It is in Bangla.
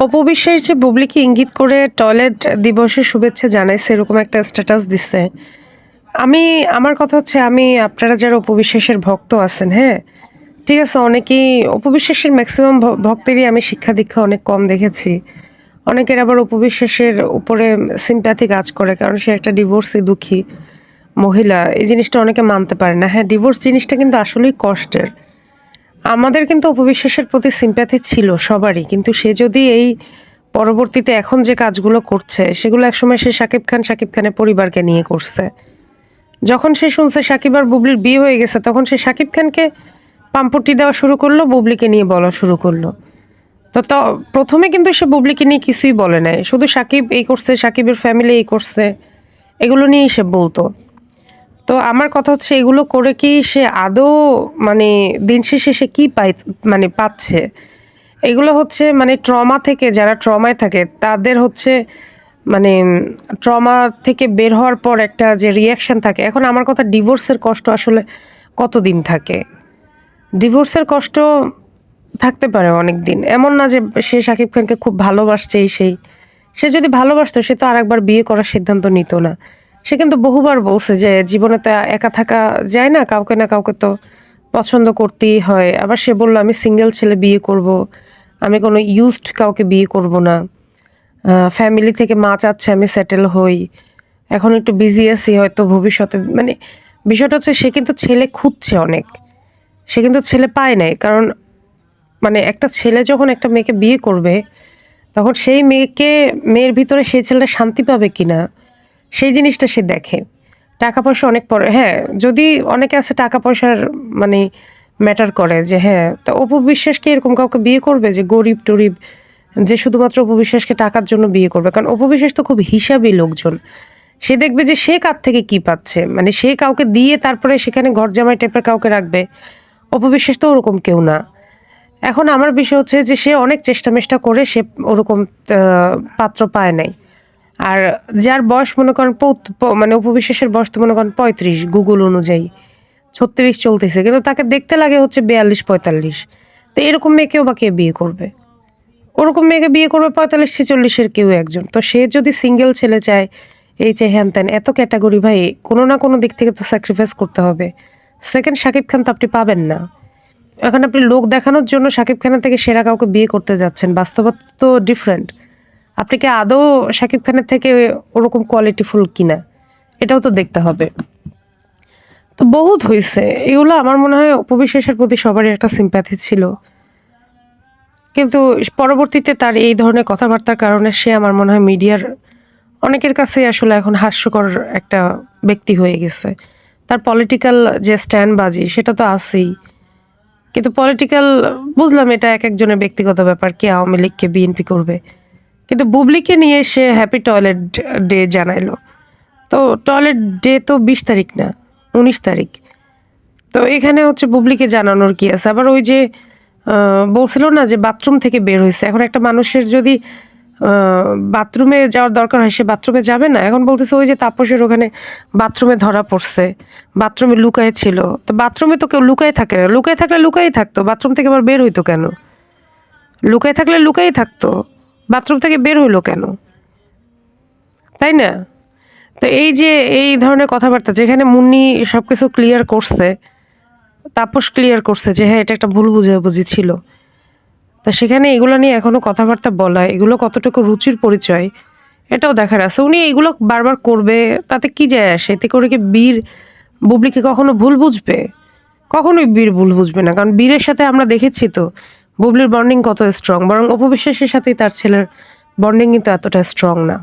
অপু বিশ্বাস যে বুবলিকে ইঙ্গিত করে টয়লেট দিবসের শুভেচ্ছা জানাইছে এরকম একটা স্ট্যাটাস দিছে। আমার কথা হচ্ছে আপনারা যারা অপু বিশ্বাসের ভক্ত আছেন, হ্যাঁ? ঠিক আছে, অনেকেই অপু বিশ্বাসের ম্যাক্সিমাম ভক্তেরই আমি শিক্ষা-দীক্ষা অনেক কম দেখেছি। অনেকের আবার অপু বিশ্বাসের উপরে সিম্প্যাথি কাজ করে কারণ সে একটা ডিভোর্সি দুঃখী মহিলা। এই জিনিসটা অনেকে মানতে পারে না। হ্যাঁ, ডিভোর্স জিনিসটা কিন্তু আসলেই কষ্টের। আমাদের কিন্তু অপু বিশ্বাসের প্রতি সিম্প্যাথি ছিল সবারই। কিন্তু সে যদি এই পরবর্তীতে এখন যে কাজগুলো করছে সেগুলো একসময় সে শাকিব খানের পরিবারকে নিয়ে করছে। যখন সে শুনছে শাকিব আর বুবলির বিয়ে হয়ে গেছে তখন সে শাকিব খানকে পাম্পটি দেওয়া শুরু করলো, বুবলিকে নিয়ে বলা শুরু করলো। তো প্রথমে কিন্তু সে বুবলিকে নিয়ে কিছুই বলে নাই, শুধু শাকিব এই করছে, শাকিবের ফ্যামিলি এই করছে, এগুলো নিয়েই সে বলতো। তো আমার কথা হচ্ছে এগুলো করে কি সে আদৌ মানে দিন শেষে সে কি পাচ্ছে? এগুলো হচ্ছে মানে ট্রমা থেকে, যারা ট্রমায় থাকে তাদের হচ্ছে মানে ট্রমা থেকে বের হওয়ার পর একটা যে রিয়াকশন থাকে। এখন আমার কথা, ডিভোর্সের কষ্ট আসলে কতদিন থাকে? ডিভোর্সের কষ্ট থাকতে পারে অনেক দিন। এমন না যে সে শাকিব খানকে খুব ভালোবাসছে এই সেই। সে যদি ভালোবাসতো সে তো আরেকবার বিয়ে করার সিদ্ধান্ত নিত না। সে কিন্তু বহুবার বলছে যে জীবনে তো একা থাকা যায় না, কাউকে না কাউকে তো পছন্দ করতেই হয়। আবার সে বলল আমি সিঙ্গেল ছেলে বিয়ে করব, আমি কোনো ইউজড কাউকে বিয়ে করব না। ফ্যামিলি থেকে মা চাচ্ছে আমি সেটেল হই, এখন একটু বিজি আছি, হয়তো ভবিষ্যতে মানে বিষয়টা হচ্ছে সে কিন্তু ছেলে খুঁজছে অনেক। সে কিন্তু ছেলে পায় নাই, কারণ মানে একটা ছেলে যখন একটা মেয়েকে বিয়ে করবে তখন সেই মেয়ের ভিতরে সেই ছেলেটা শান্তি পাবে কিনা সেই জিনিসটা সে দেখে। টাকা পয়সা অনেক পরে, হ্যাঁ, যদি অনেকে আছে টাকা পয়সার মানে ম্যাটার করে যে হ্যাঁ, তো অপু বিশ্বাসকে এরকম কাউকে বিয়ে করবে যে গরিব টরিব, যে শুধুমাত্র অপু বিশ্বাসকে টাকার জন্য বিয়ে করবে? কারণ অপু বিশ্বাস তো খুব হিসাবি লোকজন। সে দেখবে যে সে কার থেকে কি পাচ্ছে, মানে সে কাউকে দিয়ে তারপরে সেখানে ঘর জামাই টাইপের কাউকে রাখবে। অপু বিশ্বাস তো ওরকম কেউ না। এখন আমার বিষয় হচ্ছে যে সে অনেক চেষ্টা করে সে ওরকম পাত্র পায় নাই। আর যার বয়স মনে করেন মানে অপু বিশ্বাসের বয়স তো মনে করেন 35 গুগল অনুযায়ী, 36 চলতেছে, কিন্তু তাকে দেখতে লাগে হচ্ছে 42-45। তো এরকম মেয়েকেও বা কে বিয়ে করবে? ওরকম মেয়েকে বিয়ে করবে 45-46-এর কেউ একজন। তো সে যদি সিঙ্গেল ছেলে চায়, এই চাই হ্যান ত্যান, এত ক্যাটাগরি ভাই, কোনো না কোনো দিক থেকে তো স্যাক্রিফাইস করতে হবে। সেকেন্ড শাকিব খান তো আপনি পাবেন না। এখন আপনি লোক দেখানোর জন্য শাকিব খানের থেকে সেরা কাউকে বিয়ে করতে যাচ্ছেন, বাস্তবতা তো ডিফারেন্ট। আপনি কি আদৌ শাকিব খানের থেকে ওরকম কোয়ালিটিফুল কিনা এটাও তো দেখতে হবে। তো বহুত হয়েছে এগুলো। আমার মনে হয় অপু বিশ্বাসের প্রতি সবারই একটা সিম্প্যাথি ছিল, কিন্তু পরবর্তীতে তার এই ধরনের কথাবার্তার কারণে সে আমার মনে হয় মিডিয়ার অনেকের কাছে আসলে এখন হাস্যকর একটা ব্যক্তি হয়ে গেছে। তার পলিটিক্যাল যে স্ট্যান্ডবাজি সেটা তো আছেই, কিন্তু পলিটিক্যাল বুঝলাম এটা এক একজনের ব্যক্তিগত ব্যাপার, কে আওয়ামী লীগ কে বিএনপি করবে। কিন্তু বুবলিকে নিয়ে সে হ্যাপি টয়লেট ডে জানাইলো। তো টয়লেট ডে তো 20 তারিখ না, 19 তারিখ। তো এখানে হচ্ছে বুবলিকে জানানোর কি আছে? আবার ওই যে বলছিল না যে বাথরুম থেকে বের হয়েছে, এখন একটা মানুষের যদি বাথরুমে যাওয়ার দরকার হয় সে বাথরুমে যাবে না? এখন বলতেছে ওই যে তাপসের ওখানে বাথরুমে ধরা পড়ছে, বাথরুমে লুকায় ছিল। তো বাথরুমে তো কেউ লুকায় থাকে না, লুকায় থাকলে লুকাই থাকতো, বাথরুম থেকে আবার বের হইতো কেন? লুকায় থাকলে লুকাই থাকতো, বাথরুম থেকে বের হইলো কেন? তাই না? তো এই যে এই ধরনের কথাবার্তা, যেখানে মুন্নি সবকিছু ক্লিয়ার করছে, তাপস ক্লিয়ার করছে যে হ্যাঁ এটা একটা ভুল বুঝাবুঝি ছিল, তা সেখানে এগুলো নিয়ে এখনো কথাবার্তা বলা, এগুলো কতটুকু রুচির পরিচয় এটাও দেখার আছে। উনি এগুলো বারবার করবে, তাতে কি যায় আসে? এতে করে কি বুবলিকে কখনো ভুল বুঝবে? কখনোই ভুল বুঝবে না, কারণ বীরের সাথে আমরা দেখেছি তো বুবলির বন্ডিং কত স্ট্রং, বরং অপু বিশ্বাসের সাথেই তার ছেলের বন্ডিং কিন্তু এতটা স্ট্রং না।